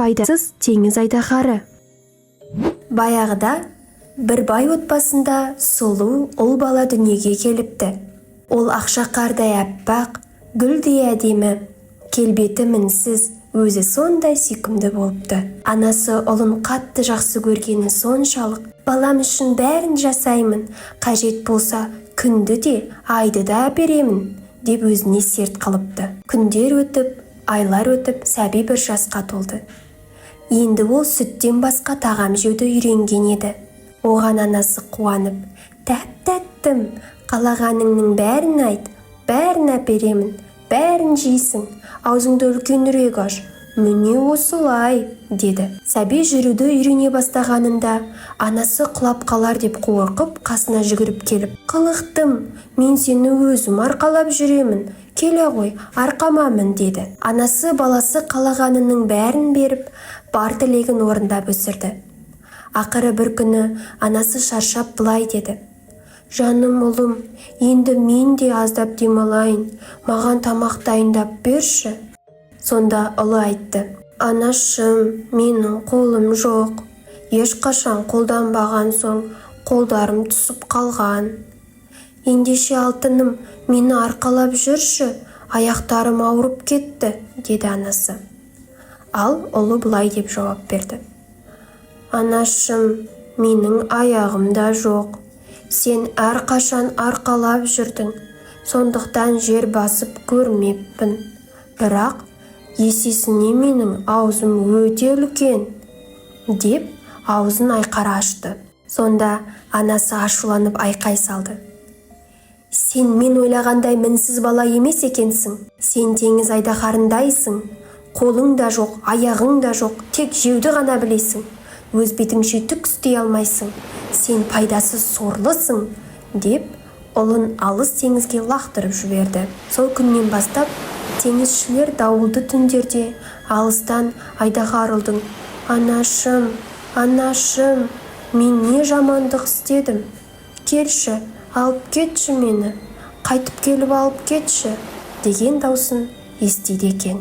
пайдасыз теңіз айдаһары. Баяғыда бір бай отбасында сұлу ұл бала дүниеге келіпті. Ол ақшақардай аппақ, гүлдей әдемі, келбеті мінсіз, өзі сондай сүйкімді болыпты. Анасы ұлын қатты жақсы көргені соншалық, балам үшін бәрін жасаймын, қажет болса күнді де, айды да беремін, деп өзіне серт қылыпты. Күндер өтіп, айлар өтіп, сәби бір жасқа толды. Енді ол сүттен басқа тағам жеуді үйренген еді. Оған анасы қуанып, тәттім, қалағаныңның бәрін айт, бәрін әперемін, бәрін жейсің, аузыңды үлкенірек аш, міне осылай, деді. Сәби жүруді үйрене бастағанында анасы құлап қалар деп қорқып, қасына жүгіріп келіп, қылықтым, мен сені өзім арқалап жүремін, келе ғой, арқамамын, деді. Анасы баласы қалағанының бәрін беріп, бар тілегін орындап өсірді. Ақыры бір күні анасы шаршап былай деді: «Жаным ұлым, енді мен де аздап демалайын, маған тамақ дайындап берші». Сонда ұлы айтты: «Анашым, менің қолым жоқ, ешқашан қолданбаған соң қолдарым түсіп қалған. Ендеше алтыным, мені арқалап жүрші, аяқтарым ауырып кетті», деді анасы. Ал ұлы былай деп жауап берді: «Анашым, менің аяғым да жоқ. Сен әрқашан арқалап жүрдің, сондықтан жер басып көрмеппін. Бірақ есесіне менің аузым өте үлкен», деп аузын айқара ашты. Сонда анасы ашуланып айқай салды: «Сен мен ойлағандай мінсіз бала емес екенсің. Сен теңіз айдаһарындайсың. Қолың да жоқ, аяғың да жоқ, тек жеуді ғана білесің. Өз бетіңше түк істей алмайсың. Сен пайдасыз сорлысың», деп ұлын алыс теңізге лақтырып жіберді. Сол күннен бастап теңізшілер дауылды түндерде алыстан айдаһар ұлдың: «Анашым, анашым, мен не жамандық істедім? Келші, алып кетші мені, қайтып келіп алып кетші», деген даусын естиді екен.